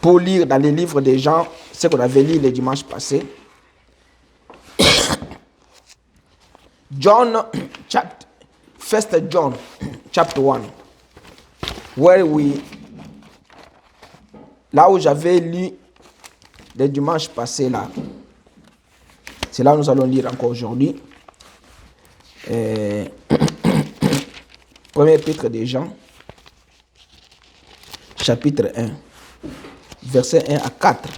pour lire dans les livres des gens ce qu'on avait lu le dimanche passé. First John, chapter 1, là où j'avais lu le dimanche passé là. C'est là où nous allons lire encore aujourd'hui. Premier épître des Jean, chapitre 1, versets 1 à 4.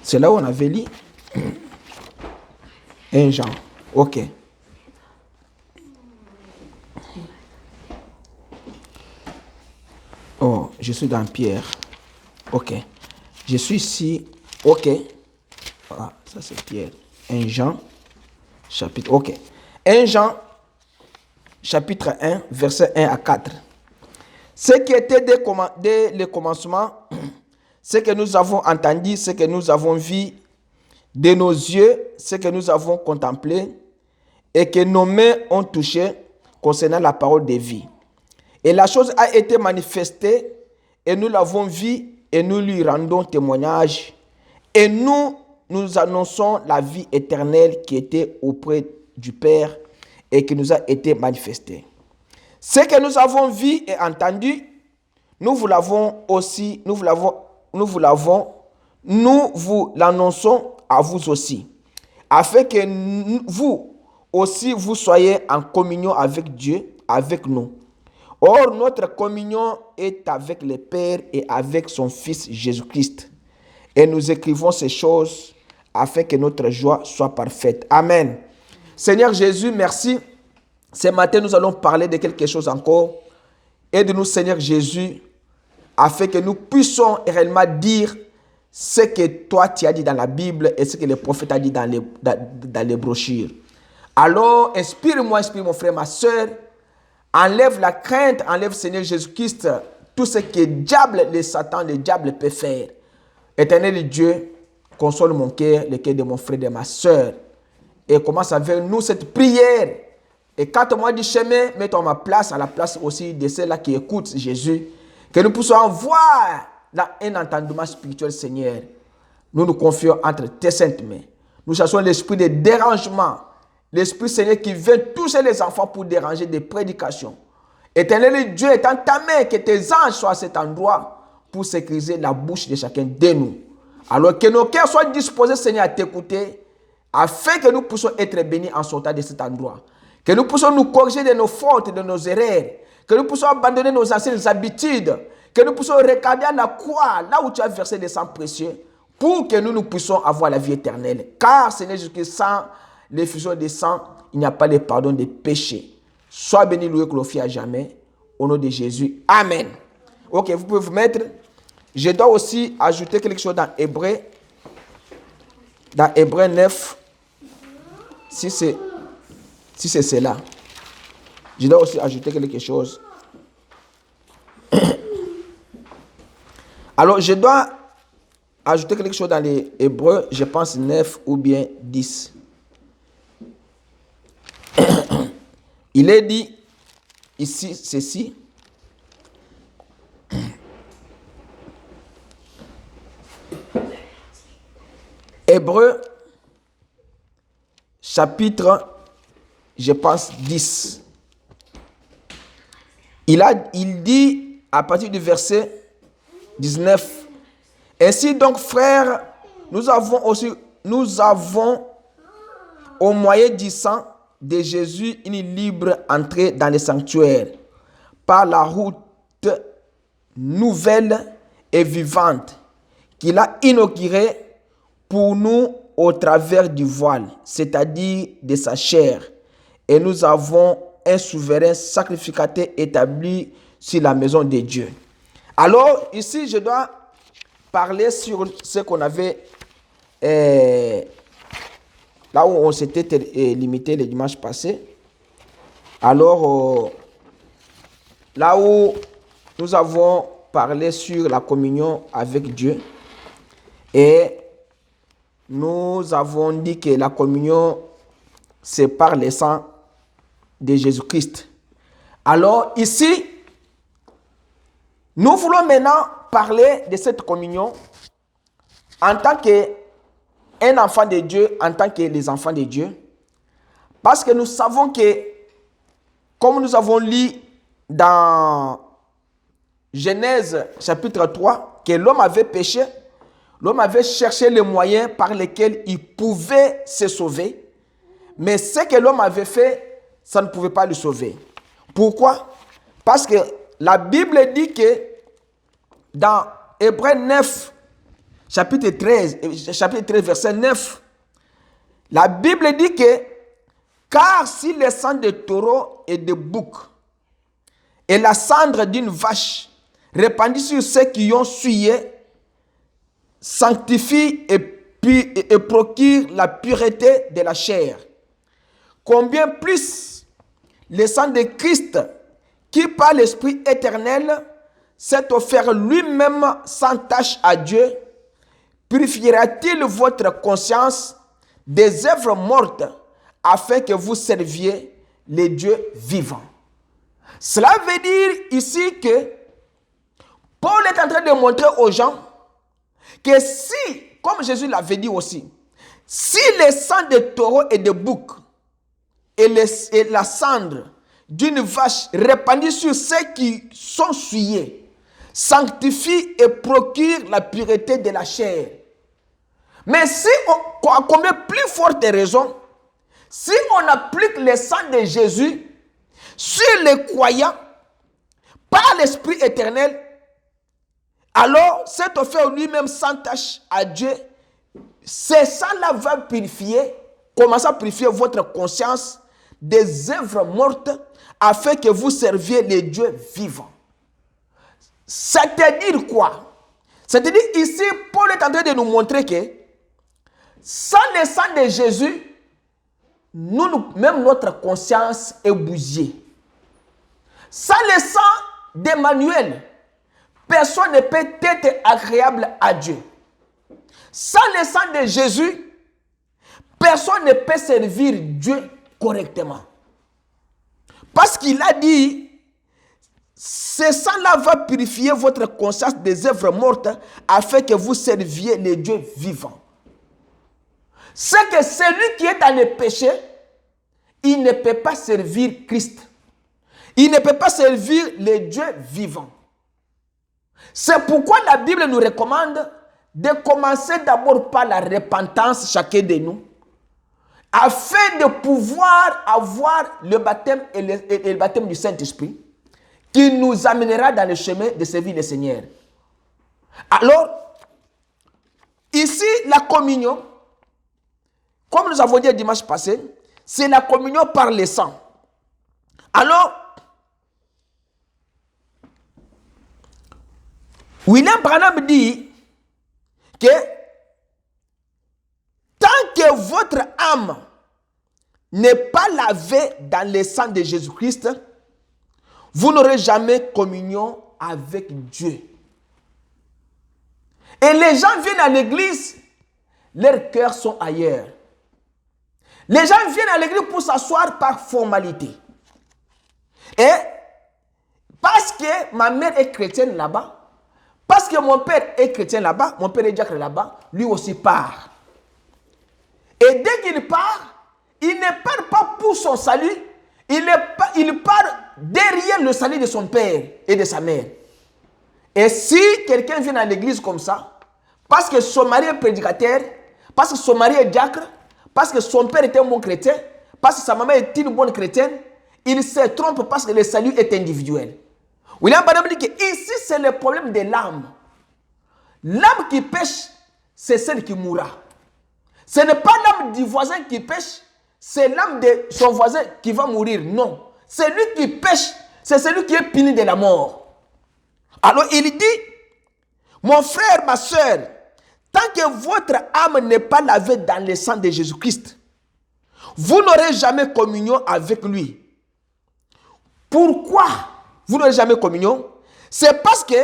C'est là où on avait lu 1 Jean. Ok. Oh, je suis dans Pierre. Ok. Je suis ici. Ok. Voilà, ça c'est Pierre. 1 Jean, chapitre. Ok. 1 Jean, chapitre 1, verset 1 à 4. Ce qui était dès le commencement, ce que nous avons entendu, ce que nous avons vu de nos yeux, ce que nous avons contemplé et que nos mains ont touché concernant la parole de vie. Et la chose a été manifestée et nous l'avons vue et nous lui rendons témoignage. Et nous annonçons la vie éternelle qui était auprès du Père et qui nous a été manifestée. Ce que nous avons vu et entendu, nous vous l'annonçons à vous aussi, afin que vous aussi vous soyez en communion avec Dieu, avec nous. Or, notre communion est avec le Père et avec son Fils Jésus-Christ. Et nous écrivons ces choses afin que notre joie soit parfaite. Amen. Seigneur Jésus, merci. Ce matin, nous allons parler de quelque chose encore. Aide-nous, Seigneur Jésus, afin que nous puissions réellement dire ce que toi tu as dit dans la Bible et ce que le prophète a dit dans les brochures. Alors, inspire mon frère, ma soeur. Enlève la crainte, enlève, Seigneur Jésus-Christ, tout ce que le diable peut faire. Éternel Dieu, console mon cœur, le cœur de mon frère et de ma soeur. Et commence avec nous cette prière. Et quand moi du chemin, mets-toi à ma place, à la place aussi de ceux-là qui écoutent Jésus. Que nous puissions avoir un entendement spirituel, Seigneur. Nous nous confions entre tes saintes mains. Nous cherchons l'esprit de dérangement. L'esprit, Seigneur, qui vient toucher les enfants pour déranger des prédications. Éternel Dieu, est en ta main, que tes anges soient à cet endroit pour sécuriser la bouche de chacun de nous. Alors que nos cœurs soient disposés, Seigneur, à t'écouter, afin que nous puissions être bénis en sortant de cet endroit. Que nous puissions nous corriger de nos fautes, de nos erreurs. Que nous puissions abandonner nos anciennes habitudes. Que nous puissions regarder à la croix, là où tu as versé le sang précieux, pour que nous puissions avoir la vie éternelle. Car, Seigneur Jésus, sans l'effusion de sang, il n'y a pas le pardon des péchés. Sois béni, loué, glorifié à jamais. Au nom de Jésus. Amen. Ok, vous pouvez vous mettre. Je dois aussi ajouter quelque chose dans Hébreu. Dans Hébreu 9. Si c'est cela. Je dois aussi ajouter quelque chose. Alors, je dois ajouter quelque chose dans les Hébreux, je pense 9 ou bien 10. Il est dit ici ceci. Hébreux, chapitre, je pense 10. Il dit à partir du verset 19. Ainsi donc, frères, nous avons au moyen du sang de Jésus une libre entrée dans le sanctuaire par la route nouvelle et vivante qu'il a inaugurée pour nous au travers du voile, c'est-à-dire de sa chair. Et nous avons un souverain sacrificateur établi sur la maison de Dieu. Alors, ici, je dois parler sur ce qu'on avait, là où on s'était limité le dimanche passé. Alors, là où nous avons parlé sur la communion avec Dieu, et nous avons dit que la communion, c'est par le sang de Jésus-Christ. Alors, ici, Nous voulons maintenant parler de cette communion en tant qu'un enfant de Dieu, en tant que les enfants de Dieu. Parce que nous savons que, comme nous avons lu dans Genèse chapitre 3, que l'homme avait péché, l'homme avait cherché les moyens par lesquels il pouvait se sauver. Mais ce que l'homme avait fait, ça ne pouvait pas le sauver. Pourquoi? Parce que la Bible dit que dans Hébreux 9, chapitre 13, verset 9, la Bible dit que car si le sang de taureau et de bouc et la cendre d'une vache répandue sur ceux qui ont souillé sanctifie et procure la pureté de la chair, combien plus le sang de Christ qui par l'Esprit éternel s'est offert lui-même sans tache à Dieu, purifiera-t-il votre conscience des œuvres mortes afin que vous serviez les dieux vivants. Cela veut dire ici que Paul est en train de montrer aux gens que si, comme Jésus l'avait dit aussi, si le sang de taureau et de bouc et la cendre d'une vache répandue sur ceux qui sont souillés sanctifie et procure la pureté de la chair. Mais si à combien plus forte raison, si on applique le sang de Jésus sur les croyants par l'Esprit éternel, alors cet offert lui-même sans tache à Dieu, ce sang-là va purifier, commencer à purifier votre conscience des œuvres mortes afin que vous serviez les dieux vivants. C'est-à-dire quoi? C'est-à-dire ici, Paul est en train de nous montrer que sans le sang de Jésus, même notre conscience est bousillée. Sans le sang d'Emmanuel, personne ne peut être agréable à Dieu. Sans le sang de Jésus, personne ne peut servir Dieu correctement. Parce qu'il a dit, ce sang-là va purifier votre conscience des œuvres mortes afin que vous serviez les dieux vivants. C'est que celui qui est dans le péché, il ne peut pas servir Christ. Il ne peut pas servir les dieux vivants. C'est pourquoi la Bible nous recommande de commencer d'abord par la repentance, chacun de nous, afin de pouvoir avoir le baptême et le baptême du Saint-Esprit qui nous amènera dans le chemin de servir le Seigneur. Alors, ici, la communion, comme nous avons dit dimanche passé, c'est la communion par le sang. Alors, William Branham dit que tant que votre âme n'est pas lavée dans le sang de Jésus-Christ, vous n'aurez jamais communion avec Dieu. Et les gens viennent à l'église, leurs cœurs sont ailleurs. Les gens viennent à l'église pour s'asseoir par formalité. Et parce que ma mère est chrétienne là-bas, parce que mon père est chrétien là-bas, mon père est diacre là-bas, lui aussi part. Et dès qu'il part, il ne part pas pour son salut, il part derrière le salut de son père et de sa mère. Et si quelqu'un vient à l'église comme ça, parce que son mari est prédicateur, parce que son mari est diacre, parce que son père était un bon chrétien, parce que sa maman est une bonne chrétienne, il se trompe parce que le salut est individuel. William Branham dit que ici c'est le problème de l'âme. L'âme qui pêche, c'est celle qui mourra. Ce n'est pas l'âme du voisin qui pêche, c'est l'âme de son voisin qui va mourir. Non. Celui qui pêche, c'est celui qui est puni de la mort. Alors il dit, mon frère, ma soeur, tant que votre âme n'est pas lavée dans le sang de Jésus-Christ, vous n'aurez jamais communion avec lui. Pourquoi vous n'aurez jamais communion? C'est parce que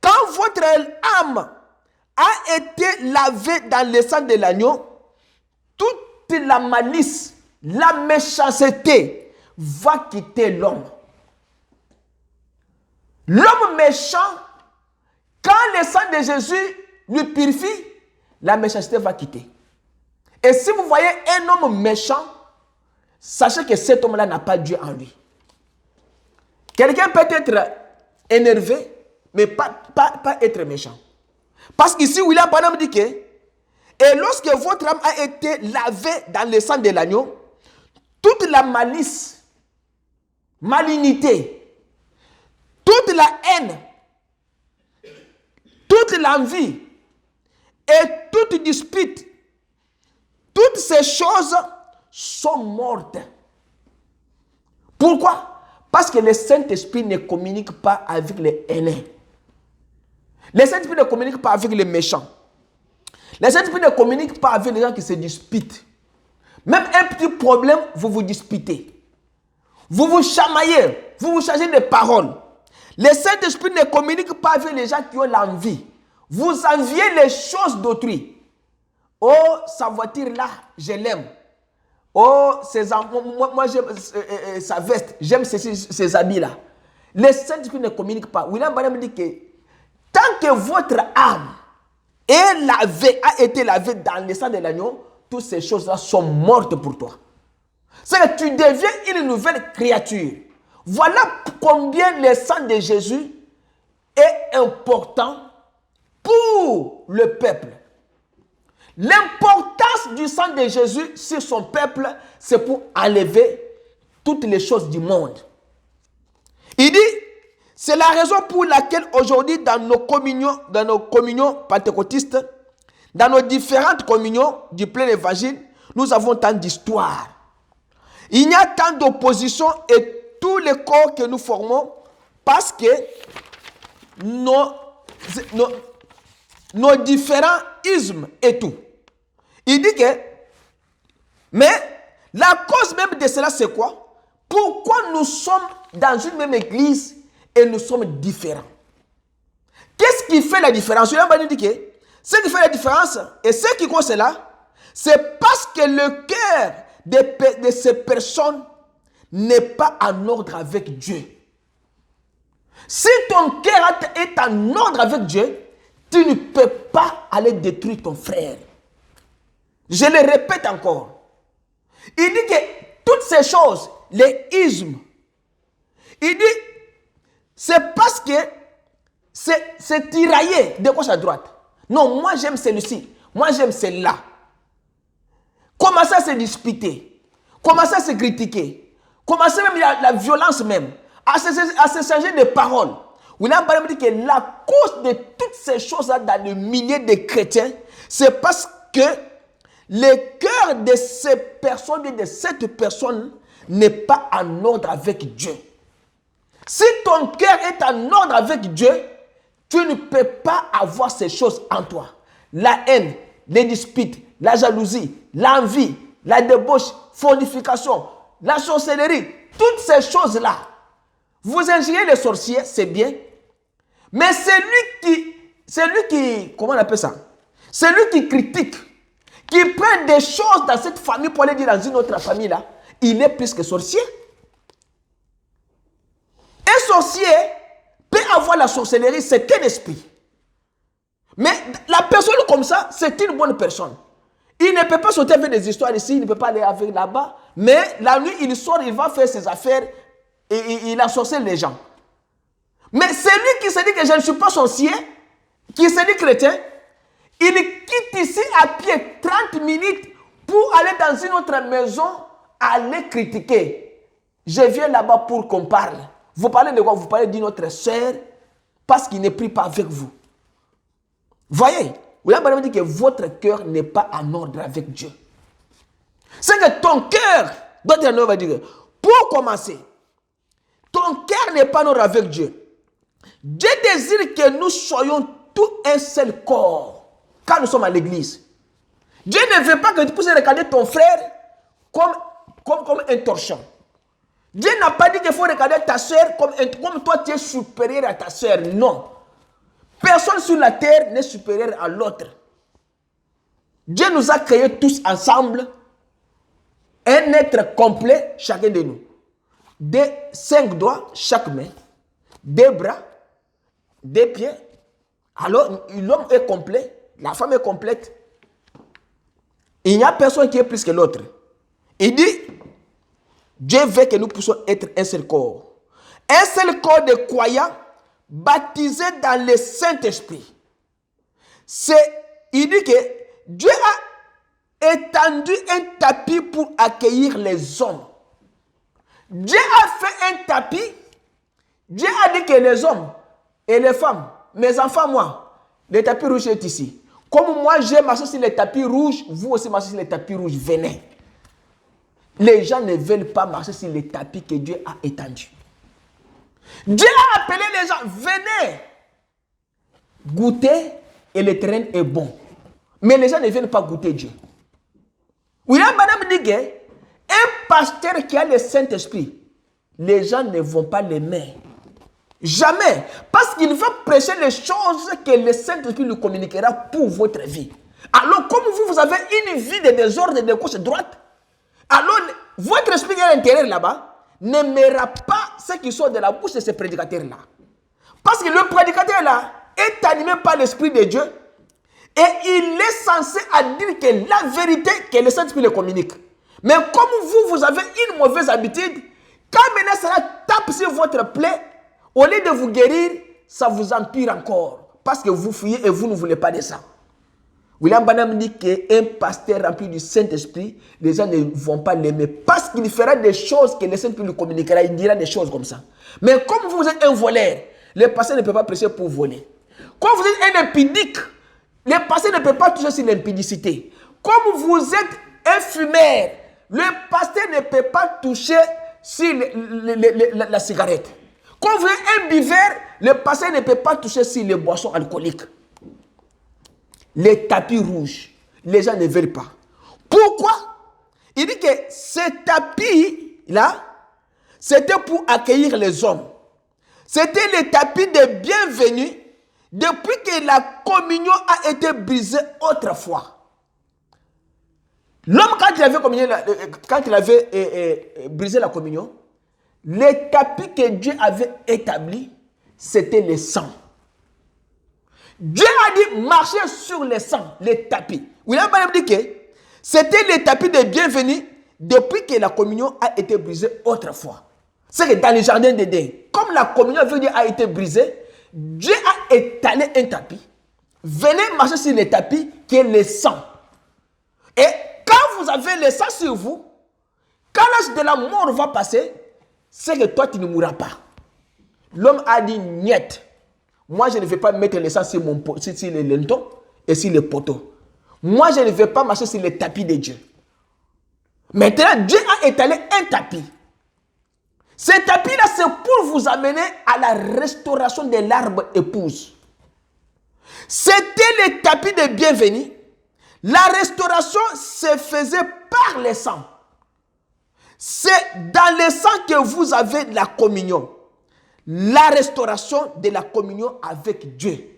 quand votre âme a été lavée dans le sang de l'agneau, toute la malice, la méchanceté va quitter l'homme. L'homme méchant Quand le sang de Jésus lui purifie, la méchanceté va quitter. Et si vous voyez un homme méchant, sachez que cet homme-là n'a pas Dieu en lui. Quelqu'un peut être énervé, mais pas être méchant. Parce qu'ici, William Branham dit que, et lorsque votre âme a été lavée dans le sang de l'agneau, toute la malice, malignité, toute la haine, toute l'envie et toute dispute, toutes ces choses sont mortes. Pourquoi? Parce que le Saint-Esprit ne communique pas avec les haineux. Le Saint-Esprit ne communique pas avec les méchants. Le Saint-Esprit ne communique pas avec les gens qui se disputent. Même un petit problème, vous vous disputez. Vous vous chamaillez, vous vous changez de parole. Le Saint-Esprit ne communique pas avec les gens qui ont l'envie. Vous enviez les choses d'autrui. Oh, sa voiture là, je l'aime. Oh, moi j'aime sa veste, j'aime ses habits là. Le Saint-Esprit ne communique pas. William Branham dit que tant que votre âme a été lavée dans le sang de l'agneau, toutes ces choses-là sont mortes pour toi. C'est que tu deviens une nouvelle créature. Voilà combien le sang de Jésus est important pour le peuple. L'importance du sang de Jésus sur son peuple, c'est pour enlever toutes les choses du monde. Il dit, c'est la raison pour laquelle aujourd'hui dans nos communions pentecôtistes, dans nos différentes communions du plein évangile, nous avons tant d'histoires. Il y a tant d'opposition et tous les corps que nous formons parce que nos différents ismes et tout. Il dit que, mais la cause même de cela, c'est quoi? Pourquoi nous sommes dans une même église et nous sommes différents? Qu'est-ce qui fait la différence? Il dit que ce qui fait la différence et ce qui cause cela, c'est parce que le cœur de ces personnes n'est pas en ordre avec Dieu. Si ton cœur est en ordre avec Dieu, tu ne peux pas aller détruire ton frère. Je le répète encore. Il dit que toutes ces choses, les ismes, il dit, c'est parce que c'est tiraillé de gauche à droite. Non, moi j'aime celui-ci, moi j'aime celle-là. Commencez à se disputer, commencez à se critiquer, commencez même la violence même, à se changer de paroles. William Branham dit que la cause de toutes ces choses-là dans le milieu des chrétiens, c'est parce que le cœur de ces personnes, de cette personne, n'est pas en ordre avec Dieu. Si ton cœur est en ordre avec Dieu, tu ne peux pas avoir ces choses en toi. La haine, les disputes, la jalousie, l'envie, la débauche, fornication, la sorcellerie, toutes ces choses-là. Vous ingéniez les sorciers, c'est bien. Mais celui qui, comment on appelle ça? Celui qui critique, qui prend des choses dans cette famille pour aller dire dans une autre famille là, il est plus que sorcier. Un sorcier peut avoir la sorcellerie, c'est un esprit. Mais la personne comme ça, c'est une bonne personne. Il ne peut pas sauter avec des histoires ici, il ne peut pas aller avec là-bas. Mais la nuit, il sort, il va faire ses affaires et il ensorcelle les gens. Mais celui qui se dit que je ne suis pas sorcier, qui se dit chrétien, il quitte ici à pied 30 minutes pour aller dans une autre maison, aller critiquer. Je viens là-bas pour qu'on parle. Vous parlez de quoi? Vous parlez d'une autre sœur parce qu'il ne prie pas avec vous. Voyez, William Branham dit que votre cœur n'est pas en ordre avec Dieu. C'est que ton cœur, d'autres on va dire, pour commencer, ton cœur n'est pas en ordre avec Dieu. Dieu désire que nous soyons tous un seul corps quand nous sommes à l'église. Dieu ne veut pas que tu puisses regarder ton frère comme un torchon. Dieu n'a pas dit qu'il faut regarder ta soeur comme toi tu es supérieur à ta soeur. Non. Personne sur la terre n'est supérieur à l'autre. Dieu nous a créés tous ensemble un être complet, chacun de nous. 5 doigts chaque main, 2 bras, 2 pieds, Alors, l'homme est complet, la femme est complète. Il n'y a personne qui est plus que l'autre. Il dit, Dieu veut que nous puissions être un seul corps. Un seul corps de croyants baptisés dans le Saint-Esprit. Il dit que Dieu a étendu un tapis pour accueillir les hommes. Dieu a fait un tapis. Dieu a dit que les hommes et les femmes, mes enfants, moi, le tapis rouge est ici. Comme moi, j'ai marché sur les tapis rouges, vous aussi marchez sur les tapis rouges, venez. Les gens ne veulent pas marcher sur les tapis que Dieu a étendus. Dieu a appelé les gens, venez, goûtez et le terrain est bon. Mais les gens ne viennent pas goûter Dieu. William Branham dit qu'un pasteur qui a le Saint-Esprit, les gens ne vont pas l'aimer. Jamais. Parce qu'il va prêcher les choses que le Saint-Esprit lui communiquera pour votre vie. Alors, comme vous avez une vie de désordre de gauche et de droite, alors votre esprit à l'intérieur là-bas n'aimera pas ce qui sort de la bouche de ces prédicateurs-là. Parce que le prédicateur là est animé par l'Esprit de Dieu et il est censé dire que la vérité que le Saint-Esprit le communique. Mais comme vous avez une mauvaise habitude, quand maintenant cela tape sur votre plaie, au lieu de vous guérir, ça vous empire encore. Parce que vous fuyez et vous ne voulez pas de ça. William Branham dit qu'un pasteur rempli du Saint-Esprit, les gens ne vont pas l'aimer. Parce qu'il fera des choses que le Saint-Esprit lui communiquera. Il dira des choses comme ça. Mais comme vous êtes un voleur, le pasteur ne peut pas prêcher pour voler. Comme vous êtes un impudique, le pasteur ne peut pas toucher sur l'impudicité. Comme vous êtes un fumeur, le pasteur ne peut pas toucher sur la cigarette. Quand vous êtes un buveur, le pasteur ne peut pas toucher sur les boissons alcooliques. Les tapis rouges, les gens ne veulent pas. Pourquoi? Il dit que ce tapis-là, c'était pour accueillir les hommes. C'était le tapis de bienvenue depuis que la communion a été brisée autrefois. L'homme, quand il avait brisé la communion, le tapis que Dieu avait établi, c'était le sang. Dieu a dit marcher sur le sang, les tapis. William Branham dit que c'était le tapis de bienvenue depuis que la communion a été brisée autrefois. C'est que dans le jardin d'Éden, comme la communion a été brisée, Dieu a étalé un tapis. Venez marcher sur le tapis qui est le sang. Et quand vous avez le sang sur vous, quand l'âge de la mort va passer, c'est que toi tu ne mourras pas. L'homme a dit niet. Moi je ne vais pas mettre le sang sur les lentons et sur les poteaux. Moi je ne vais pas marcher sur le tapis de Dieu. Maintenant Dieu a étalé un tapis. Ce tapis-là, c'est pour vous amener à la restauration de l'arbre épouse. C'était le tapis de bienvenue. La restauration se faisait par le sang. C'est dans le sang que vous avez la communion. La restauration de la communion avec Dieu.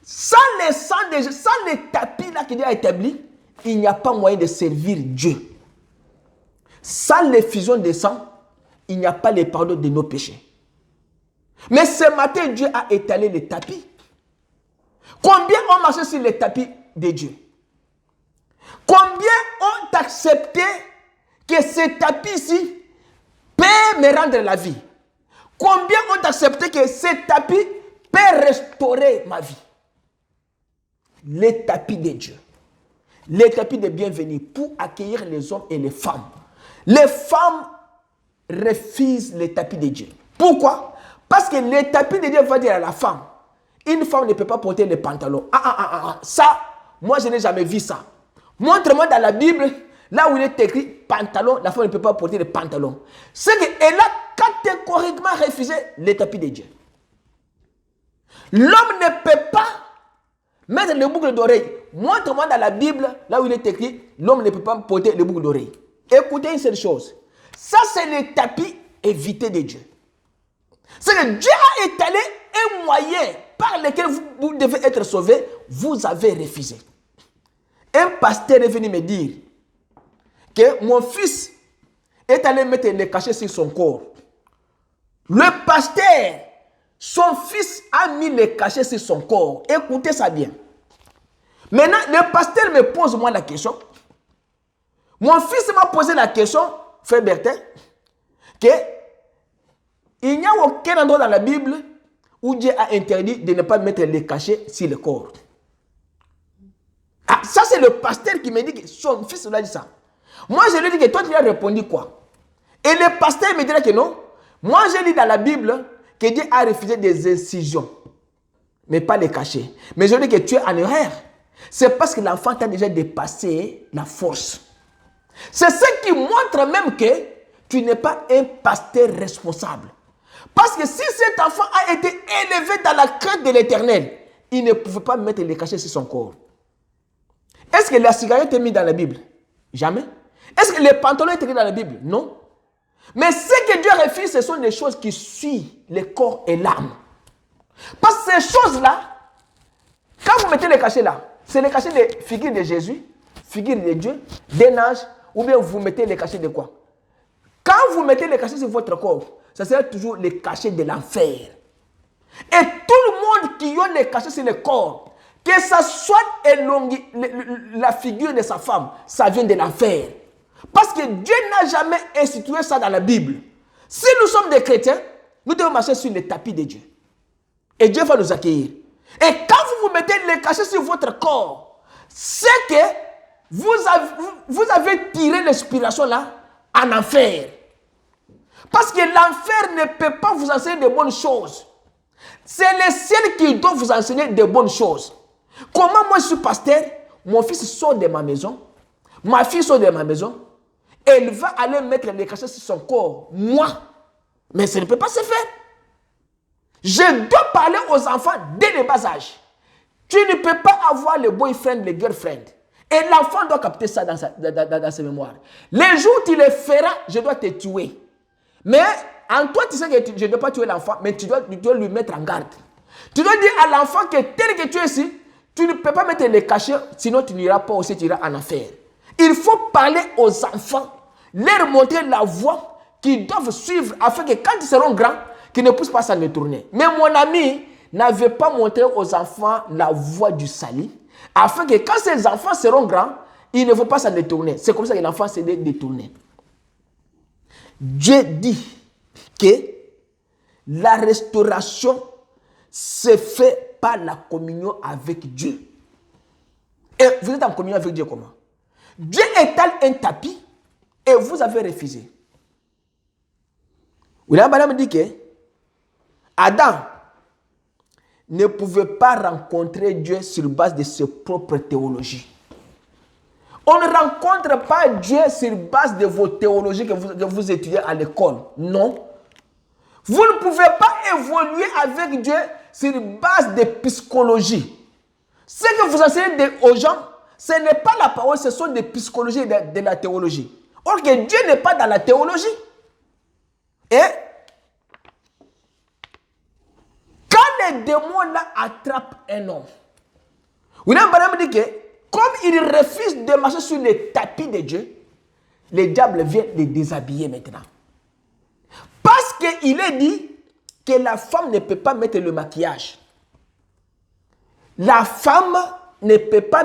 Sans le sang de Dieu, sans le tapis là qui Dieu a établi, il n'y a pas moyen de servir Dieu. Sans l'effusion de sang, il n'y a pas le pardon de nos péchés. Mais ce matin, Dieu a étalé le tapis. Combien ont marché sur le tapis de Dieu? Combien ont accepté que ce tapis-ci peut me rendre la vie? Combien ont accepté que ce tapis peut restaurer ma vie? Le tapis de Dieu. Le tapis de bienvenue pour accueillir les hommes et les femmes. Les femmes refuse le tapis de Dieu. Pourquoi? Parce que le tapis de Dieu va dire à la femme, une femme ne peut pas porter les pantalons. Ça, moi je n'ai jamais vu ça. Montre-moi dans la Bible, là où il est écrit pantalon, la femme ne peut pas porter les pantalons. C'est qu'elle a catégoriquement refusé le tapis de Dieu. L'homme ne peut pas mettre le boucle d'oreille. Montre-moi dans la Bible, là où il est écrit, l'homme ne peut pas porter le boucle d'oreille. Écoutez une seule chose. Ça, c'est le tapis évité de Dieu. C'est que Dieu a étalé un moyen par lequel vous devez être sauvé. Vous avez refusé. Un pasteur est venu me dire que mon fils est allé mettre le cachet sur son corps. Le pasteur Son fils a mis les cachets sur son corps. Écoutez ça bien. Maintenant, le pasteur me pose moi la question. Mon fils m'a posé la question, frère Bertin, qu'il n'y a aucun endroit dans la Bible où Dieu a interdit de ne pas mettre les cachets sur le corps. Ah, ça c'est le pasteur qui me dit que son fils lui a dit ça. Moi je lui ai dit que toi tu lui as répondu quoi? Et le pasteur me dirait que non. Moi j'ai lu dans la Bible que Dieu a refusé des incisions, mais pas les cachets. Mais je dis que tu es en erreur. C'est parce que l'enfant t'a déjà dépassé la force. C'est ce qui montre même que tu n'es pas un pasteur responsable. Parce que si cet enfant a été élevé dans la crainte de l'Éternel, il ne pouvait pas mettre les cachets sur son corps. Est-ce que la cigarette est mise dans la Bible? Jamais. Est-ce que les pantalons sont mis dans la Bible? Non. Mais ce que Dieu refuse, ce sont des choses qui suivent le corps et l'âme. Parce que ces choses-là, quand vous mettez les cachets là, c'est les cachets des figures de Jésus, figures de Dieu, d'un ange, ou bien vous mettez les cachets de quoi? Quand vous mettez les cachets sur votre corps, ça sera toujours les cachets de l'enfer. Et tout le monde qui a les cachets sur le corps, que ça soit la figure de sa femme, ça vient de l'enfer. Parce que Dieu n'a jamais institué ça dans la Bible. Si nous sommes des chrétiens, nous devons marcher sur le tapis de Dieu. Et Dieu va nous accueillir. Et quand vous mettez les cachets sur votre corps, c'est que vous avez tiré l'inspiration là en enfer. Parce que l'enfer ne peut pas vous enseigner de bonnes choses. C'est le ciel qui doit vous enseigner de bonnes choses. Comment moi je suis pasteur, mon fils sort de ma maison, ma fille sort de ma maison, elle va aller mettre les cachets sur son corps, moi. Mais ça ne peut pas se faire. Je dois parler aux enfants dès le bas âge. Tu ne peux pas avoir le boyfriend, le girlfriend. Et l'enfant doit capter ça dans ses mémoires. Les jours où tu le feras, je dois te tuer. Mais en toi, tu sais que je ne dois pas tuer l'enfant, mais tu dois lui mettre en garde. Tu dois dire à l'enfant que tel que tu es ici, tu ne peux pas mettre les cachets, sinon tu n'iras pas aussi, tu iras en enfer. Il faut parler aux enfants, leur montrer la voie qu'ils doivent suivre, afin que quand ils seront grands, qu'ils ne puissent pas s'en détourner. Mais mon ami n'avait pas montré aux enfants la voie du salut, afin que quand ces enfants seront grands, ils ne vont pas s'en détourner. C'est comme ça que l'enfant s'est détourné. Dieu dit que la restauration se fait par la communion avec Dieu. Et vous êtes en communion avec Dieu comment? Dieu étale un tapis et vous avez refusé. William Branham dit que Adam ne pouvait pas rencontrer Dieu sur base de ses propres théologies. On ne rencontre pas Dieu sur base de vos théologies que vous étudiez à l'école. Non. Vous ne pouvez pas évoluer avec Dieu sur base de psychologie. Ce que vous enseignez aux gens, ce n'est pas la parole, ce sont des psychologies de la théologie. Or que Dieu n'est pas dans la théologie. Et quand les démons là attrapent un homme, William Branham dit que comme il refuse de marcher sur le tapis de Dieu, le diable vient le déshabiller maintenant. Parce qu'il est dit que la femme ne peut pas mettre le maquillage. La femme ne peut pas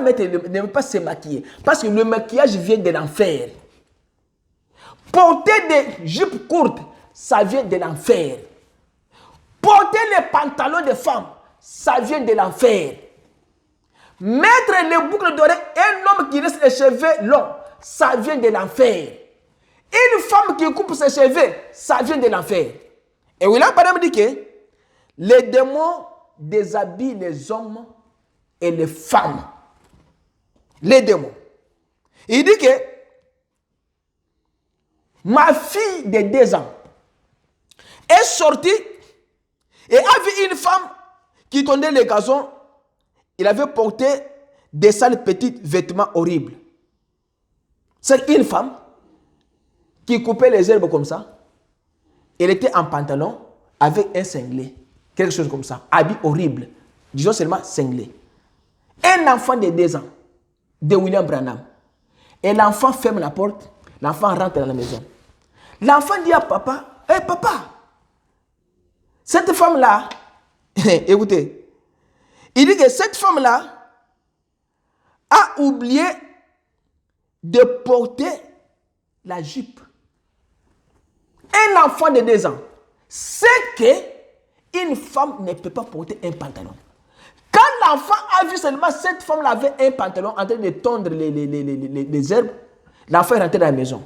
se maquiller. Parce que le maquillage vient de l'enfer. Porter des jupes courtes, ça vient de l'enfer. Porter les pantalons de femmes, ça vient de l'enfer. Mettre les boucles d'oreilles, un homme qui laisse les cheveux longs, ça vient de l'enfer. Une femme qui coupe ses cheveux, ça vient de l'enfer. Et William Branham dit que les démons déshabillent les hommes et les femmes. Les démons. Il dit que ma fille de 2 ans est sortie et a vu une femme qui tondait les gazons. Il avait porté des sales petits vêtements horribles. C'est une femme qui coupait les herbes comme ça. Elle était en pantalon avec un cinglé. Quelque chose comme ça. Habit horrible. Disons seulement cinglé. Un enfant de 2 ans de William Branham. Et l'enfant ferme la porte. L'enfant rentre dans la maison. L'enfant dit à papa, « Hé papa, cette femme-là, Écoutez. Il dit que cette femme-là a oublié de porter la jupe. Un enfant de 2 ans sait qu'une femme ne peut pas porter un pantalon. Quand l'enfant a vu seulement cette femme-là avait un pantalon en train de tondre les herbes, l'enfant est rentré dans la maison.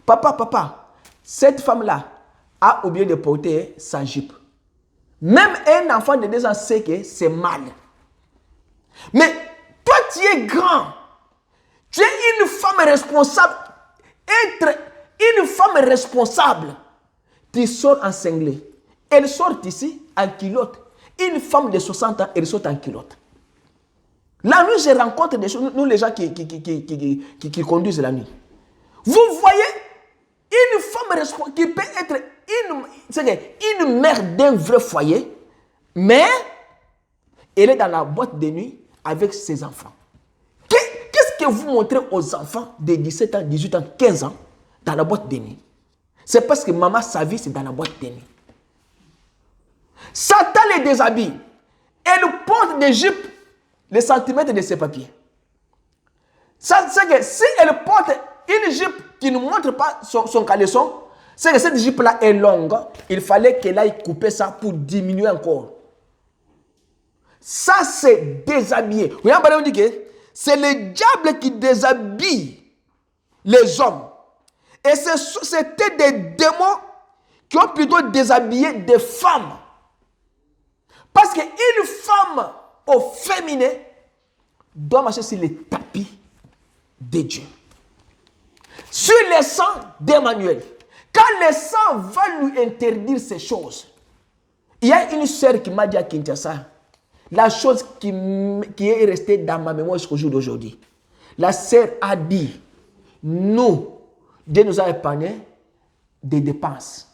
Papa, cette femme-là a oublié de porter sa jupe. Même un enfant de 2 ans sait que c'est mal. Mais toi, tu es grand. Tu es une femme responsable. Être une femme responsable. Tu sors en cinglé. Elle sort ici en culotte. Une femme de 60 ans, elle sort en culotte. La nuit, je rencontre des choses, nous les gens qui conduisent la nuit. Vous voyez une femme responsable qui peut être une mère d'un vrai foyer, mais elle est dans la boîte de nuit avec ses enfants. Qu'est-ce que vous montrez aux enfants de 17 ans, 18 ans, 15 ans dans la boîte de nuit? C'est parce que maman, sa vie, c'est dans la boîte de nuit. Satan les déshabille. Elle porte des jupes les centimètres de ses papiers. Ça, c'est que si elle porte une jupe qui ne montre pas son caleçon, c'est que cette jupe-là est longue. Il fallait qu'elle aille couper ça pour diminuer encore. Ça, c'est déshabillé. Vous voyez, on dit que c'est le diable qui déshabille les hommes. Et c'était des démons qui ont plutôt déshabillé des femmes. Parce qu'une femme au féminin doit marcher sur les tapis de Dieu. Sur les sangs d'Emmanuel. Quand le sang va lui interdire ces choses. Il y a une sœur qui m'a dit à Kinshasa, la chose qui est restée dans ma mémoire jusqu'au jour d'aujourd'hui. La sœur a dit, nous, Dieu nous a épargné des dépenses.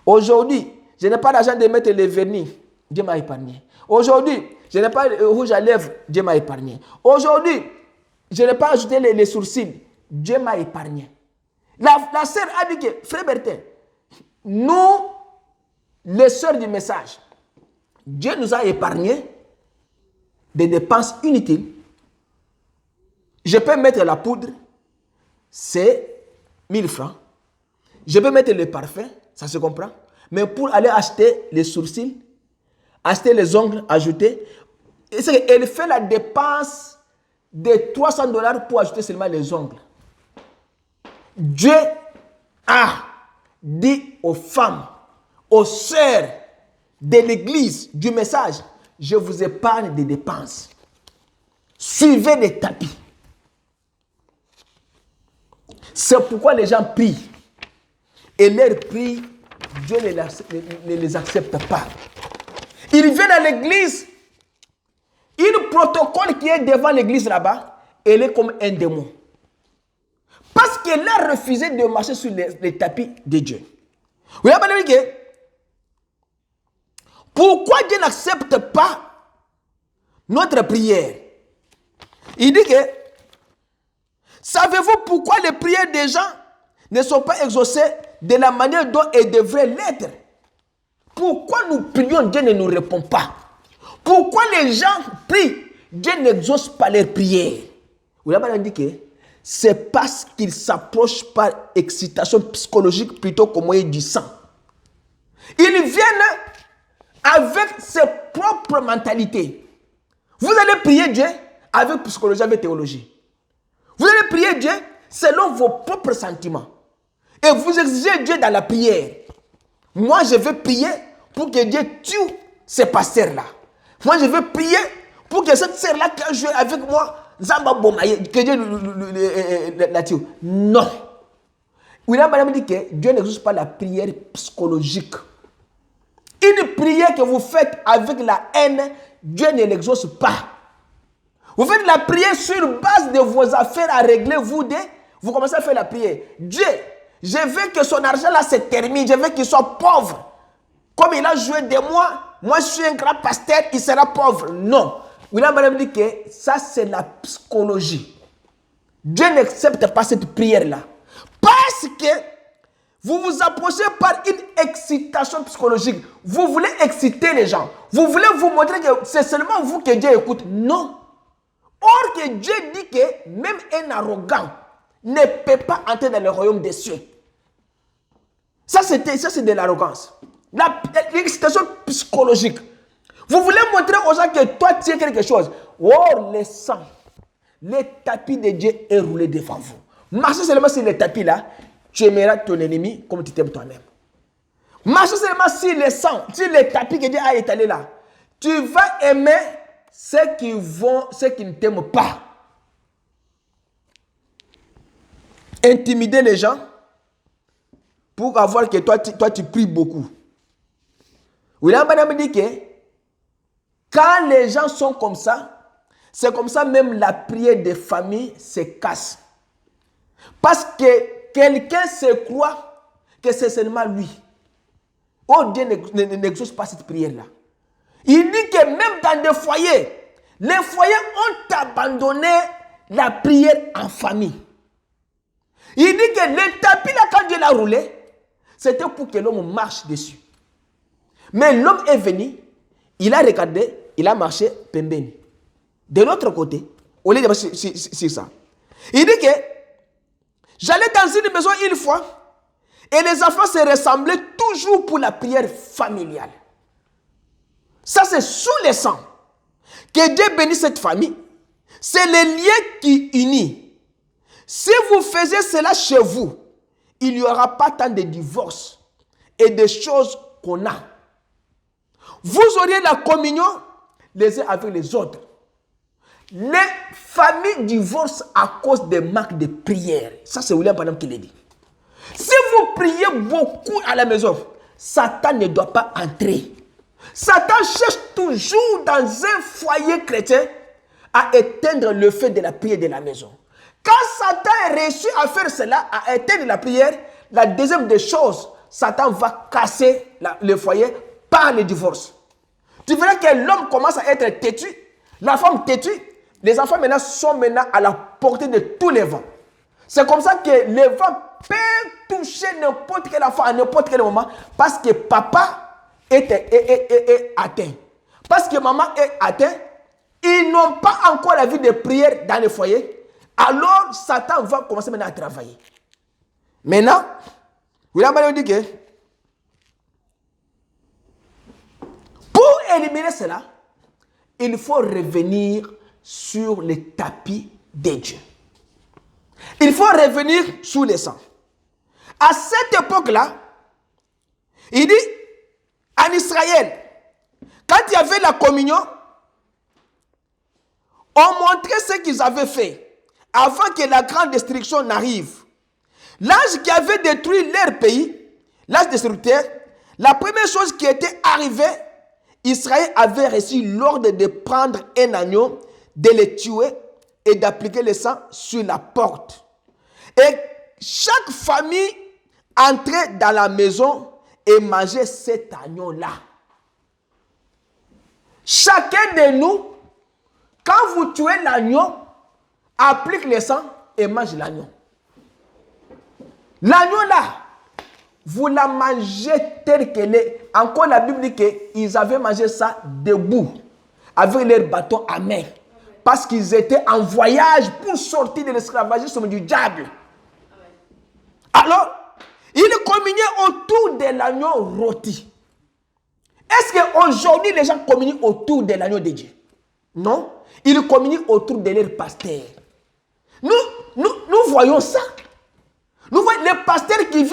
Aujourd'hui, je n'ai pas d'argent de mettre les vernis. Dieu m'a épargné. Aujourd'hui, je n'ai pas de rouge à lèvres. Dieu m'a épargné. Aujourd'hui, je n'ai pas ajouté les sourcils. Dieu m'a épargné. La sœur a dit que, frère Bertin, nous, les sœurs du message, Dieu nous a épargné des dépenses inutiles. Je peux mettre la poudre, c'est 1000 francs. Je peux mettre le parfum, ça se comprend. Mais pour aller acheter les sourcils, acheter les ongles, ajouter, elle fait la dépense de $300 pour ajouter seulement les ongles. Dieu a dit aux femmes, aux sœurs de l'église, du message, je vous épargne des dépenses. Suivez les tapis. C'est pourquoi les gens prient. Et leurs prières, Dieu ne les accepte pas. Ils viennent à l'église. Le protocole qui est devant l'église là-bas, elle est comme un démon. Parce qu'elle a refusé de marcher sur les tapis de Dieu. Vous voyez, que pourquoi Dieu n'accepte pas notre prière? Il dit que, savez-vous pourquoi les prières des gens ne sont pas exaucées de la manière dont elles devraient l'être? Pourquoi nous prions, Dieu ne nous répond pas? Pourquoi les gens prient, Dieu n'exauce pas leurs prières? Vous avez dit que c'est parce qu'ils s'approchent par excitation psychologique plutôt qu'au moyen du sang. Ils viennent avec ses propres mentalités. Vous allez prier Dieu avec psychologie, avec théologie. Vous allez prier Dieu selon vos propres sentiments. Et vous exigez Dieu dans la prière. Moi, je veux prier pour que Dieu tue ces pasteurs-là. Moi, je veux prier pour que cette sœur-là qui a joué avec moi, Zamba Bomaye, que Dieu la tue. Non. William Branham dit que Dieu n'exauce pas la prière psychologique. Une prière que vous faites avec la haine, Dieu ne l'exauce pas. Vous faites la prière sur base de vos affaires à régler, vous commencez à faire la prière. Dieu, je veux que son argent là se termine, je veux qu'il soit pauvre. Comme il a joué de moi je suis un grand pasteur, il sera pauvre. Non. William Branham dit que ça c'est la psychologie. Dieu n'accepte pas cette prière là. Parce que Vous vous approchez par une excitation psychologique. Vous voulez exciter les gens. Vous voulez vous montrer que c'est seulement vous que Dieu écoute. Non. Or que Dieu dit que même un arrogant ne peut pas entrer dans le royaume des cieux. Ça, c'est de l'arrogance. L'excitation psychologique. Vous voulez montrer aux gens que toi, tu es quelque chose. Or, le sang, le tapis de Dieu est roulé devant vous. Marchez seulement sur le tapis là, tu aimeras ton ennemi comme tu t'aimes toi-même. Marchez seulement sur le sang, sur le tapis que Dieu a étalé là. Tu vas aimer ceux qui ne t'aiment pas. Intimider les gens pour avoir que toi tu pries beaucoup. William Branham dit que quand les gens sont comme ça, c'est comme ça même la prière des familles se casse. Parce que quelqu'un se croit que c'est seulement lui. Oh, Dieu n'exauce pas cette prière-là. Il dit que même dans des foyers, les foyers ont abandonné la prière en famille. Il dit que le tapis là, quand Dieu l'a roulé, c'était pour que l'homme marche dessus. Mais l'homme est venu, il a regardé, il a marché pembeni. De l'autre côté, au lieu de marcher sur ça. Il dit que j'allais dans une maison une fois et les enfants se ressemblaient toujours pour la prière familiale. Ça, c'est sous le sang. Que Dieu bénisse cette famille. C'est le lien qui unit. Si vous faisiez cela chez vous, il n'y aura pas tant de divorces et de choses qu'on a. Vous auriez la communion les uns avec les autres. Les familles divorcent à cause des manques de prière. Ça, c'est William Branham qui l'a dit. Si vous priez beaucoup à la maison, Satan ne doit pas entrer. Satan cherche toujours dans un foyer chrétien à éteindre le feu de la prière de la maison. Quand Satan a réussi à faire cela, à éteindre la prière, la deuxième des choses, Satan va casser le foyer par le divorce. Tu verras que l'homme commence à être têtu, la femme têtue, les enfants maintenant sont à la portée de tous les vents. C'est comme ça que le vent peut toucher n'importe quel enfant à n'importe quel moment parce que papa est atteint. Parce que maman est atteinte, ils n'ont pas encore la vie de prière dans le foyer. Alors, Satan va commencer maintenant à travailler. Maintenant, William Branham dit que pour éliminer cela, il faut revenir sur le tapis de Dieu. Il faut revenir sous le sang. À cette époque-là, il dit, en Israël, quand il y avait la communion, on montrait ce qu'ils avaient fait avant que la grande destruction n'arrive. L'âge qui avait détruit leur pays, l'âge destructeur, la première chose qui était arrivée, Israël avait reçu l'ordre de prendre un agneau, de le tuer et d'appliquer le sang sur la porte. Et chaque famille entrait dans la maison et mangeait cet agneau-là. Chacun de nous, quand vous tuez l'agneau, applique le sang et mange l'agneau. L'agneau là, vous la mangez tel qu'elle est. Encore la Bible dit qu'ils avaient mangé ça debout, avec leur bâton à main. Parce qu'ils étaient en voyage pour sortir de l'esclavagisme du diable. Alors, ils communiaient autour de l'agneau rôti. Est-ce qu'aujourd'hui, les gens communient autour de l'agneau de Dieu? Non. Ils communient autour de leur pasteur. Nous voyons ça. Nous voyons les pasteurs qui viennent